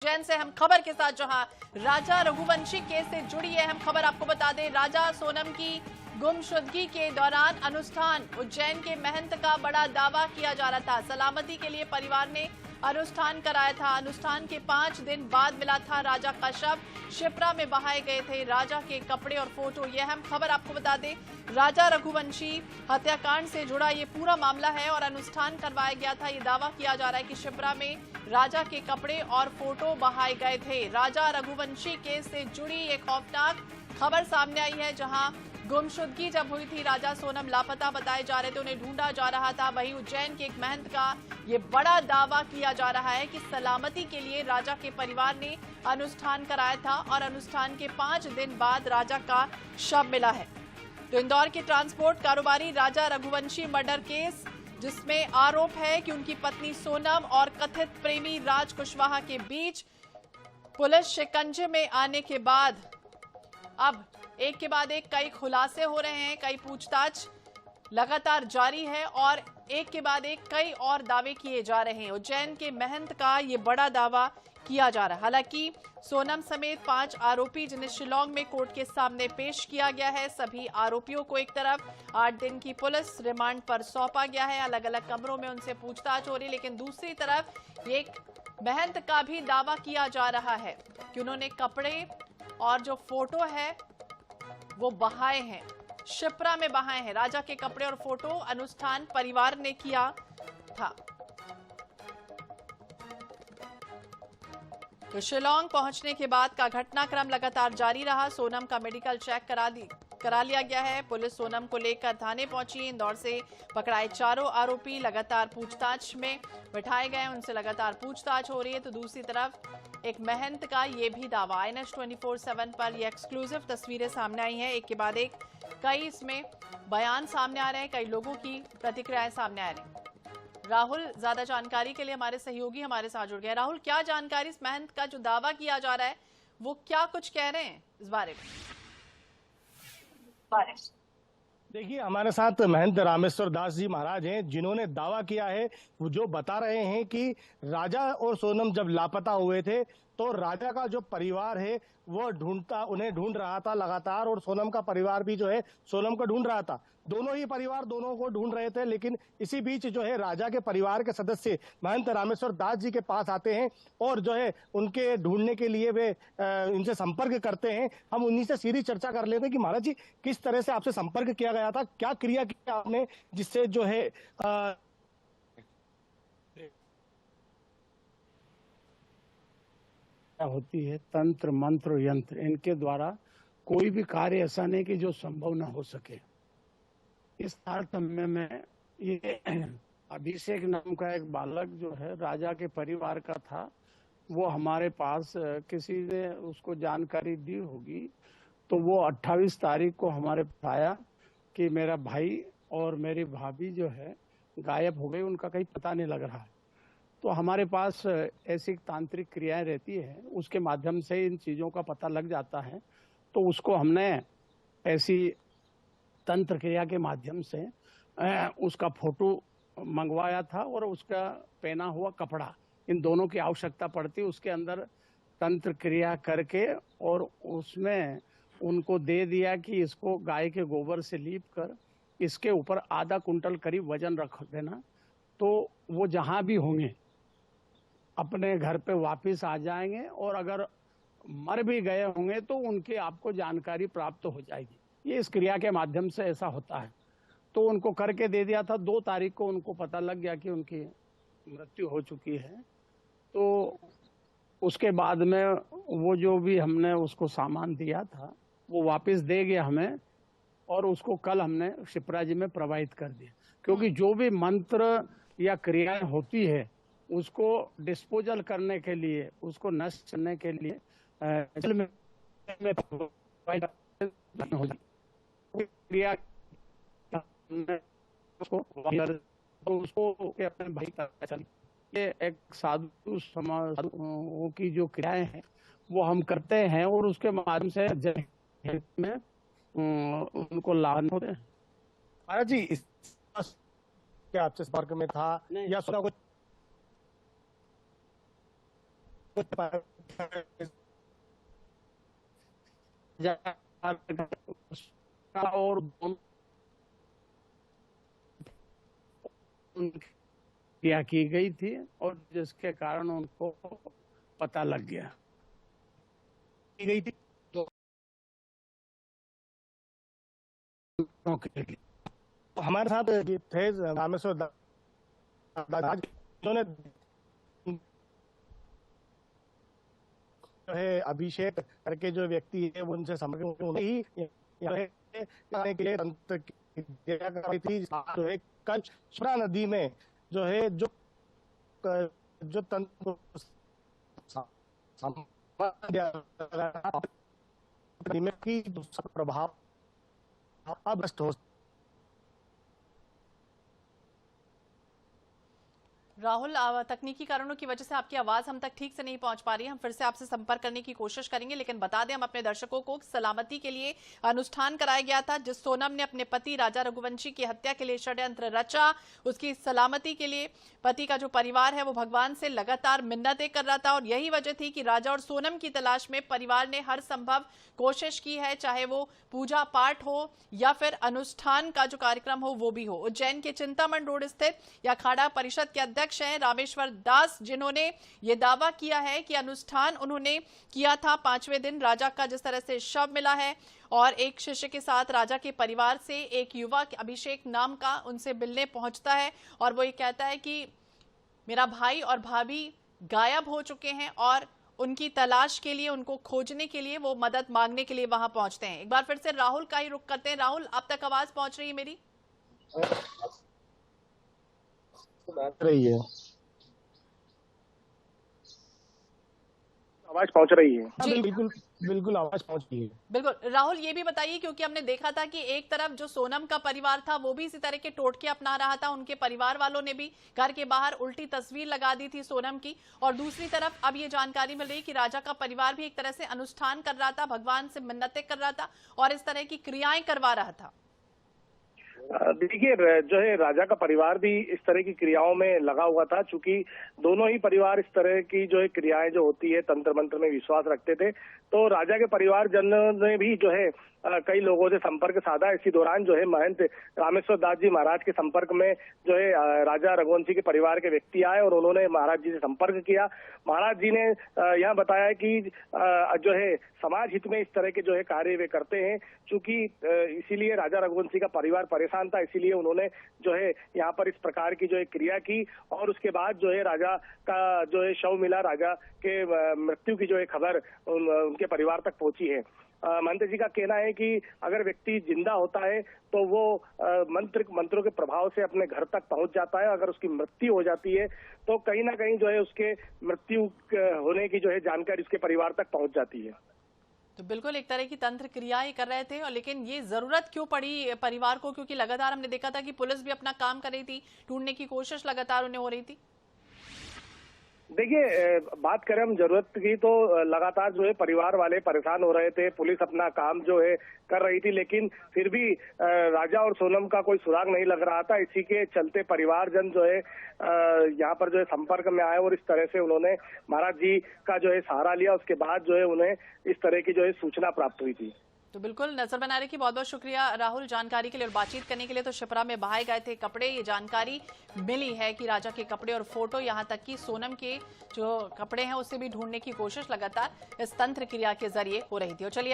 उज्जैन से हम खबर के साथ जहां राजा रघुवंशी केस से जुड़ी है अहम खबर आपको बता दें। राजा सोनम की गुमशुदगी के दौरान अनुष्ठान उज्जैन के महंत का बड़ा दावा किया जा रहा था। सलामती के लिए परिवार ने अनुष्ठान कराया था। अनुष्ठान के 5 दिन बाद मिला था राजा का शव। शिप्रा में बहाए गए थे राजा के कपड़े और फोटो। यह अहम खबर आपको बता दें। राजा रघुवंशी हत्याकांड से जुड़ा ये पूरा मामला है और अनुष्ठान करवाया गया था। ये दावा किया जा रहा है कि शिप्रा में राजा के कपड़े और फोटो बहाए गए थे। राजा रघुवंशी केस से जुड़ी एक खौफनाक खबर सामने आई है, जहां गुमशुदगी जब हुई थी, राजा सोनम लापता बताए जा रहे थे, उन्हें ढूंढा जा रहा था। वहीं उज्जैन के एक महंत का ये बड़ा दावा किया जा रहा है कि सलामती के लिए राजा के परिवार ने अनुष्ठान कराया था और अनुष्ठान के 5 दिन बाद राजा का शव मिला है। तो इंदौर के ट्रांसपोर्ट कारोबारी राजा रघुवंशी मर्डर केस, जिसमें आरोप है कि उनकी पत्नी सोनम और कथित प्रेमी राज कुशवाहा के बीच पुलिस शिकंजे में आने के बाद अब एक के बाद एक कई खुलासे हो रहे हैं, कई पूछताछ लगातार जारी है और एक के बाद एक कई और दावे किए जा रहे हैं। उज्जैन के महंत का ये बड़ा दावा किया जा रहा है। हालांकि सोनम समेत 5 आरोपी जिन्हें शिलांग में कोर्ट के सामने पेश किया गया है, सभी आरोपियों को एक तरफ 8 दिन की पुलिस रिमांड पर सौंपा गया है। अलग अलग कमरों में उनसे पूछताछ हो रही है, लेकिन दूसरी तरफ एक महंत का भी दावा किया जा रहा है कि उन्होंने कपड़े और जो फोटो है वो बहाए हैं, शिप्रा में बहाए हैं। राजा के कपड़े और फोटो अनुष्ठान परिवार ने किया था। तो शिलांग पहुंचने के बाद का घटनाक्रम लगातार जारी रहा। सोनम का मेडिकल चेक करा लिया गया है। पुलिस सोनम को लेकर थाने पहुंची। इंदौर से पकड़ाए चारों आरोपी लगातार पूछताछ में बिठाए गए, उनसे लगातार पूछताछ हो रही है। तो दूसरी तरफ एक महंत का ये भी दावा, INS 24/7 पर ये एक्सक्लूसिव तस्वीरें सामने आई हैं। एक के बाद एक कई इसमें बयान सामने आ रहे हैं, कई लोगों की प्रतिक्रियाएं सामने आ रही हैं। राहुल ज्यादा जानकारी के लिए हमारे सहयोगी हमारे साथ जुड़ गए। राहुल, क्या जानकारी इस महंत का जो दावा किया जा रहा है वो क्या कुछ कह रहे हैं इस बारे में? देखिए, हमारे साथ महंत रामेश्वर दास जी महाराज हैं, जिन्होंने दावा किया है, वो जो बता रहे हैं कि राजा और सोनम जब लापता हुए थे तो राजा का जो परिवार है वो उन्हें ढूंढ रहा था लगातार, और सोनम का परिवार भी जो है सोनम को ढूंढ रहा था। दोनों ही परिवार दोनों को ढूंढ रहे थे, लेकिन इसी बीच जो है राजा के परिवार के सदस्य महंत रामेश्वर दास जी के पास आते हैं और जो है उनके ढूंढने के लिए वे इनसे संपर्क करते हैं। हम उन्हीं से सीधी चर्चा कर लेते हैं कि महाराज जी, किस तरह से आपसे संपर्क किया गया था, क्या क्रिया किया आपने जिससे जो है होती है तंत्र मंत्र यंत्र, इनके द्वारा कोई भी कार्य ऐसा नहीं कि जो संभव ना हो सके। इस तारतम्य में ये अभिषेक नाम का एक बालक जो है राजा के परिवार का था, वो हमारे पास किसी ने उसको जानकारी दी होगी, तो वो 28 तारीख को हमारे पास आया कि मेरा भाई और मेरी भाभी जो है गायब हो गई, उनका कहीं पता नहीं लग रहा है। तो हमारे पास ऐसी तांत्रिक क्रियाएं रहती है, उसके माध्यम से इन चीज़ों का पता लग जाता है। तो उसको हमने ऐसी तंत्र क्रिया के माध्यम से उसका फोटो मंगवाया था और उसका पहना हुआ कपड़ा, इन दोनों की आवश्यकता पड़ती। उसके अंदर तंत्र क्रिया करके और उसमें उनको दे दिया कि इसको गाय के गोबर से लीप कर इसके ऊपर आधा कुंटल करीब वजन रख देना, तो वो जहाँ भी होंगे अपने घर पे वापस आ जाएंगे, और अगर मर भी गए होंगे तो उनकी आपको जानकारी प्राप्त हो जाएगी। ये इस क्रिया के माध्यम से ऐसा होता है। तो उनको करके दे दिया था। 2 तारीख को उनको पता लग गया कि उनकी मृत्यु हो चुकी है। तो उसके बाद में वो जो भी हमने उसको सामान दिया था वो वापस दे गया हमें, और उसको कल हमने शिप्रा जी में प्रवाहित कर दिया। क्योंकि जो भी मंत्र या क्रियाएं होती है उसको डिस्पोजल करने के लिए, उसको नष्ट करने के लिए जल में हो क्रिया उसको अपने भाई का चल, ये एक साधु समाज की जो क्रियाएं हैं वो हम करते हैं, और उसके माध्यम से जल में उनको लाभ होते हैं। महाराज जी, इस क्या आपसे संपर्क में था या सुना कुछ और क्रिया की गई थी और जिसके कारण उनको पता लग गया की गई थी। तो हमारे साथ ये थे रामेश्वर दास, जिन्होंने जो है अभिषेक करके जो व्यक्ति है वो उनसे संपर्क उन्हें ही करने के लिए तंत्र क्रिया कर रही थी। जो है कल शिप्रा नदी में जो है जो तंत्र की प्रभाव अभ्रष्ट हो। राहुल, तकनीकी कारणों की वजह से आपकी आवाज हम तक ठीक से नहीं पहुंच पा रही है। हम फिर से आपसे संपर्क करने की कोशिश करेंगे, लेकिन बता दें हम अपने दर्शकों को, सलामती के लिए अनुष्ठान कराया गया था जिस सोनम ने अपने पति राजा रघुवंशी की हत्या के लिए षड्यंत्र रचा। उसकी सलामती के लिए पति का जो परिवार है वो भगवान से लगातार मिन्नतें कर रहा था और यही वजह थी कि राजा और सोनम की तलाश में परिवार ने हर संभव कोशिश की है, चाहे वो पूजा पाठ हो या फिर अनुष्ठान का जो कार्यक्रम हो वो भी हो। उज्जैन के चिंतामण रोड स्थित अखाड़ा परिषद के अध्यक्ष हैं रामेश्वर दास, जिन्होंने ये दावा किया है कि अनुष्ठान उन्होंने किया था 5वें दिन राजा का जिस तरह से शव मिला है और एक शिष्य के साथ राजा के परिवार से एक युवा अभिषेक नाम का उनसे मिलने पहुंचता है और वो ये कहता है कि मेरा भाई और भाभी गायब हो चुके हैं और उनकी तलाश के लिए, उनको खोजने के लिए वो मदद मांगने के लिए वहां पहुंचते हैं। एक बार फिर से राहुल का ही रुख करते हैं। राहुल, अब तक आवाज पहुंच रही है मेरी? रही है, आवाज पहुंच रही है। जी बिल्कुल बिल्कुल आवाज पहुंच रही है। बिल्कुल। राहुल, ये भी बताइए, क्योंकि हमने देखा था कि एक तरफ जो सोनम का परिवार था वो भी इसी तरह के टोटके अपना रहा था, उनके परिवार वालों ने भी घर के बाहर उल्टी तस्वीर लगा दी थी सोनम की, और दूसरी तरफ अब ये जानकारी मिल रही कि राजा का परिवार भी एक तरह से अनुष्ठान कर रहा था, भगवान से मिन्नतें कर रहा था और इस तरह की क्रियाएं करवा रहा था। देखिए, जो है राजा का परिवार भी इस तरह की क्रियाओं में लगा हुआ था, चूंकि दोनों ही परिवार इस तरह की जो है क्रियाएं जो होती है तंत्र मंत्र में विश्वास रखते थे। तो राजा के परिवार जन ने भी जो है कई लोगों से संपर्क साधा। इसी दौरान जो है महंत रामेश्वर दास जी महाराज के संपर्क में जो है राजा रघुवंशी के परिवार के व्यक्ति आए और उन्होंने महाराज जी से संपर्क किया। महाराज जी ने यह बताया कि जो है समाज हित में इस तरह के जो है कार्य वे करते हैं, चूंकि इसीलिए राजा रघुवंशी का परिवार परेशान था, इसीलिए उन्होंने जो है यहाँ पर इस प्रकार की जो है क्रिया की और उसके बाद जो है राजा का जो है शव मिला, राजा के मृत्यु की जो है खबर उनके परिवार तक पहुंची है। महंत जी का कहना है कि अगर व्यक्ति जिंदा होता है तो वो मंत्रों के प्रभाव से अपने घर तक पहुंच जाता है। अगर उसकी मृत्यु हो जाती है तो कहीं ना कहीं जो है उसके मृत्यु होने की जो है जानकारी उसके परिवार तक पहुंच जाती है। तो बिल्कुल एक तरह की तंत्र क्रियाएं कर रहे थे, और लेकिन ये जरूरत क्यों पड़ी परिवार को? क्योंकि लगातार हमने देखा था कि पुलिस भी अपना काम कर रही थी, ढूंढने की कोशिश लगातार उन्हें हो रही थी। देखिए, बात करें हम जरूरत की तो लगातार जो है परिवार वाले परेशान हो रहे थे, पुलिस अपना काम जो है कर रही थी, लेकिन फिर भी राजा और सोनम का कोई सुराग नहीं लग रहा था। इसी के चलते परिवारजन जो है यहाँ पर जो है संपर्क में आए और इस तरह से उन्होंने महाराज जी का जो है सहारा लिया। उसके बाद जो है उन्हें इस तरह की जो है सूचना प्राप्त हुई थी। तो बिल्कुल नजर बनाने की बहुत बहुत शुक्रिया राहुल जानकारी के लिए और बातचीत करने के लिए। तो शिप्रा में बहाए गए थे कपड़े, ये जानकारी मिली है कि राजा के कपड़े और फोटो, यहाँ तक कि सोनम के जो कपड़े हैं उसे भी ढूंढने की कोशिश लगातार इस तंत्र क्रिया के जरिए हो रही थी। और चलिए